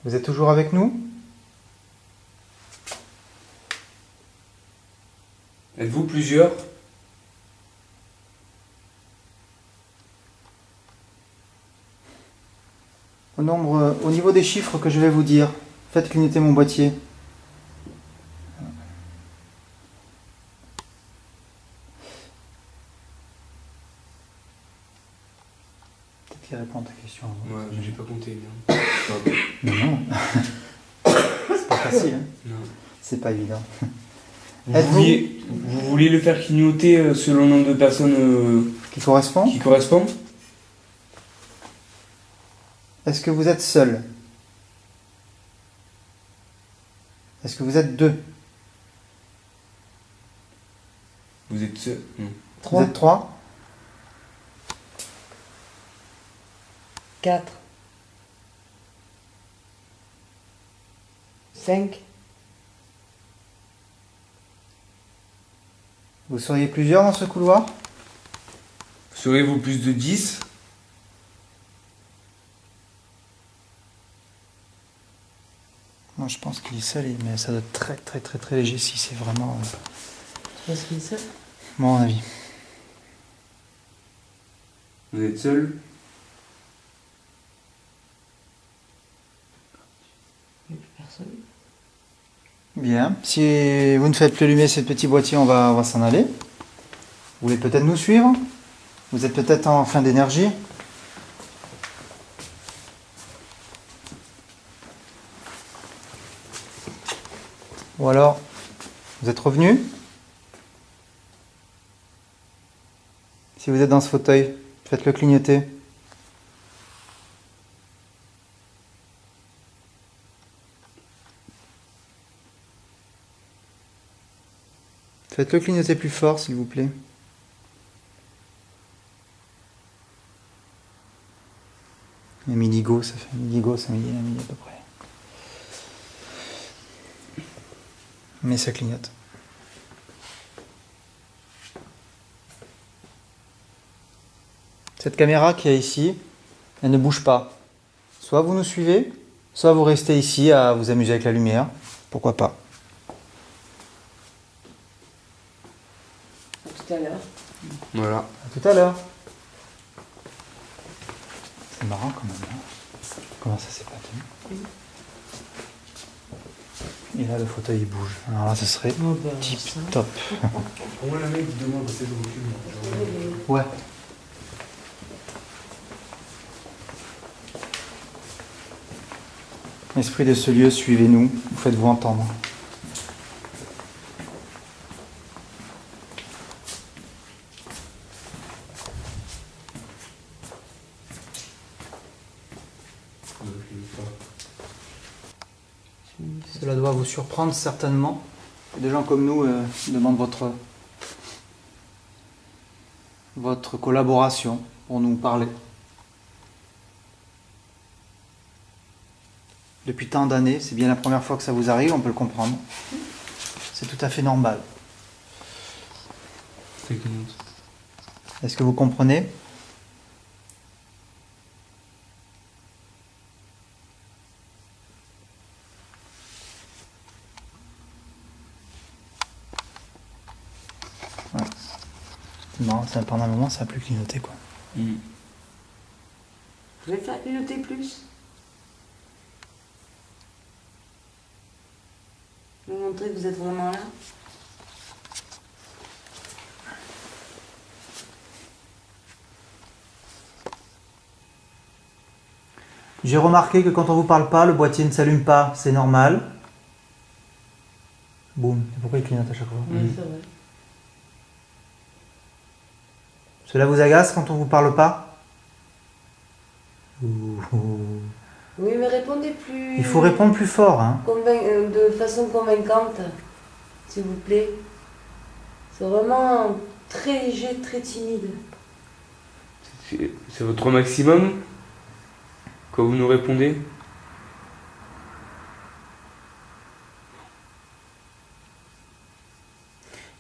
Vous êtes toujours avec nous? Êtes-vous plusieurs? Au niveau des chiffres que je vais vous dire, faites clignoter mon boîtier. Peut-être qu'il répond à ta question. Ouais, mais j'ai pas compté. Non, Non. C'est pas facile, hein? non. C'est pas évident. Vous vouliez le faire clignoter selon le nombre de personnes Qui correspond? qui correspondent? Est-ce que vous êtes seul? Est-ce que vous êtes deux? Vous êtes seul? Non. Vous êtes trois? 4, 5, Vous seriez plusieurs dans ce couloir? Serez-vous plus de 10? Moi je pense qu'il est seul, mais ça doit être très léger si c'est vraiment... tu penses qu'il est seul? Mon avis. Vous êtes seul? Il n'y a plus personne. Bien. Si vous ne faites plus allumer ce petit boîtier, on va s'en aller. Vous voulez peut-être nous suivre? Vous êtes peut-être en fin d'énergie? Ou alors, vous êtes revenu? Si vous êtes dans ce fauteuil, faites-le clignoter. Faites-le clignoter plus fort, s'il vous plaît. Un midi-go, ça fait un midi-go, c'est un midi à peu près. Mais ça clignote. Cette caméra qui est ici, elle ne bouge pas. Soit vous nous suivez, soit vous restez ici à vous amuser avec la lumière. Pourquoi pas. À tout à l'heure. Voilà. À tout à l'heure. C'est marrant quand même. Hein, comment ça s'est passé? Et là, le fauteuil il bouge. Alors là, ce serait Oh ben, tip ça. top. Au moins, le mec il demande assez de recul. Ouais. Esprit de ce lieu, suivez-nous. Vous faites-vous entendre. Cela doit vous surprendre certainement. Des gens comme nous demandent votre collaboration pour nous parler. Depuis tant d'années, c'est bien la première fois que ça vous arrive, on peut le comprendre. C'est tout à fait normal. Est-ce que vous comprenez ? Ouais. C'est marrant, pendant un moment, ça n'a plus clignoté, quoi. Mm. Je vais faire clignoter plus. Je vais vous montrer que vous êtes vraiment là. J'ai remarqué que quand on vous parle pas, le boîtier ne s'allume pas, c'est normal. Boum, pourquoi il clignote à chaque fois ? Oui, c'est vrai. Cela vous agace quand on vous parle pas ? Oui, mais répondez plus. Il faut répondre plus fort, hein. De façon convaincante, s'il vous plaît. C'est vraiment très léger, très timide. C'est votre maximum quand vous nous répondez?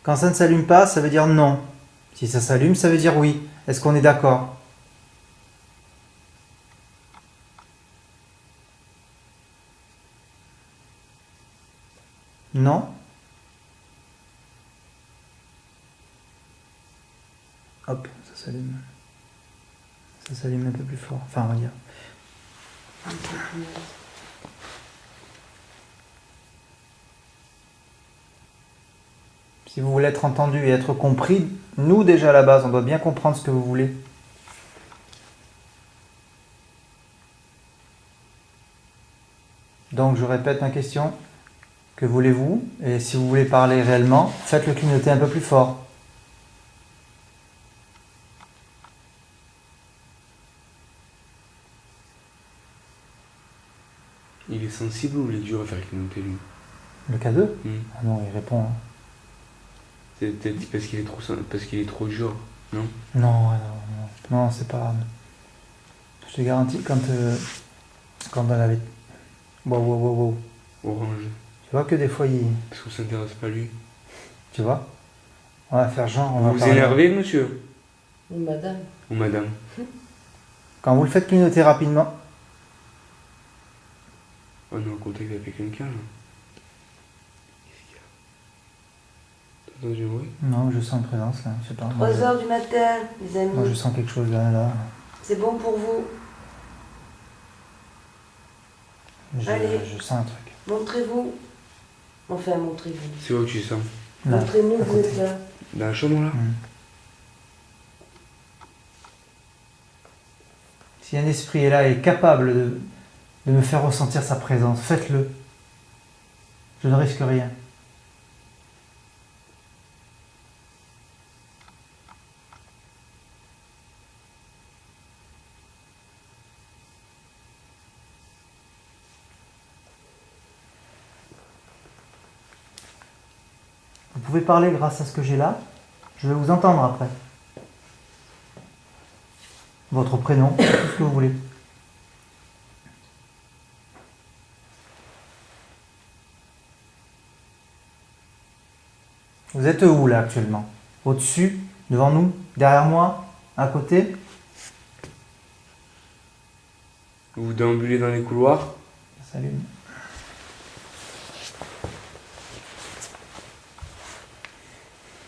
Quand ça ne s'allume pas, ça veut dire non. Si ça s'allume, ça veut dire oui. Est-ce qu'on est d'accord ? Non. Hop, ça s'allume. Ça s'allume un peu plus fort. Enfin, on va dire. Un peu plus. Si vous voulez être entendu et être compris, nous déjà à la base, on doit bien comprendre ce que vous voulez. Donc je répète ma question. Que voulez-vous? Et si vous voulez parler réellement, faites-le clignoter un peu plus fort. Il est sensible ou il est dur à faire clignoter lui? Le K2? Hmm. Ah non, il répond. Hein. C'est peut-être parce qu'il est trop dur, non? Non, non, c'est pas. Je te garantis, quand on avait. Wow. Orange. Tu vois que des fois, il. Parce que ça s'intéresse pas à lui. Tu vois? On va faire genre. On Vous va vous parler. énervez, monsieur? Ou madame. Ou madame? Quand vous le faites clignoter rapidement. On est en contact avec quelqu'un là. Qu'est-ce qu'il y a? T'as entendu le bruit? Non, je sens une présence là. Je sais pas. 3 heures du matin, les amis. Moi, je sens quelque chose là. C'est bon pour vous. Allez. Je sens un truc. Montrez-vous. Enfin, montrez-vous. C'est où que tu sens? Là, Montrez-nous à que vous côté. êtes là. Dans la chambre là? Mm. Si un esprit est là et capable de me faire ressentir sa présence, faites-le. Je ne risque rien. Vous pouvez parler grâce à ce que j'ai là. Je vais vous entendre après. Votre prénom, tout ce que vous voulez. Vous êtes où là actuellement? Au-dessus, devant nous, derrière moi, à côté? Vous déambulez dans les couloirs? Ça s'allume.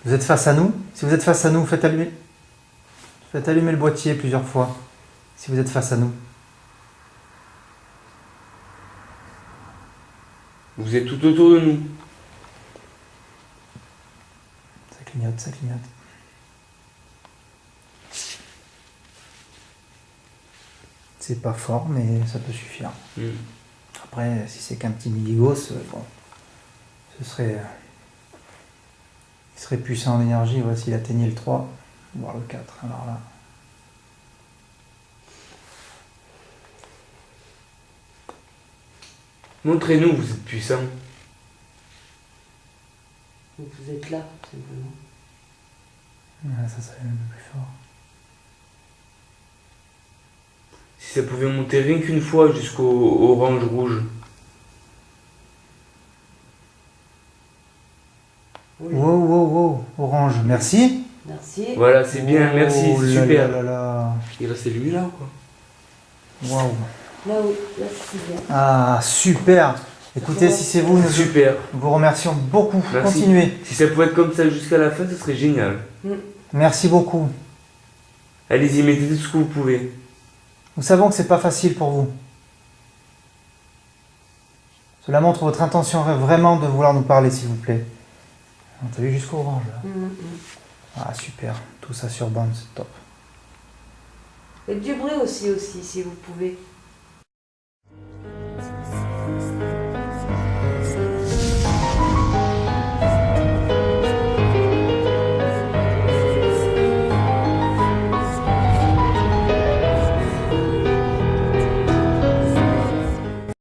Vous êtes face à nous? Si vous êtes face à nous, faites allumer le boîtier plusieurs fois. Si vous êtes face à nous. Vous êtes tout autour de nous. Ça clignote, ça clignote. C'est pas fort, mais ça peut suffire. Mm. Après, si c'est qu'un petit miligos, bon, il serait puissant en énergie, ouais, s'il atteignait le 3, voire le 4. Alors là. Montrez-nous, vous êtes puissant. Donc vous êtes là, simplement. Ouais, ça serait un peu plus fort. Si ça pouvait monter rien qu'une fois jusqu'au orange rouge. Oui. Wow, orange, merci. Merci. Voilà, c'est bien, merci, Oh c'est là super. là là. Il restait lui là ou quoi? Waouh. Là, oui, là, c'est bien. Ah, super. Écoutez, si c'est vous, nous Super. vous remercions beaucoup. Merci. Continuez. Si ça pouvait être comme ça jusqu'à la fin, ce serait génial. Merci beaucoup. Allez-y, mettez tout ce que vous pouvez. Nous savons que c'est pas facile pour vous. Cela montre votre intention vraiment de vouloir nous parler, s'il vous plaît. T'as vu jusqu'au orange là. Ah, super. Tout ça sur bande, c'est top. Et du bruit aussi, si vous pouvez.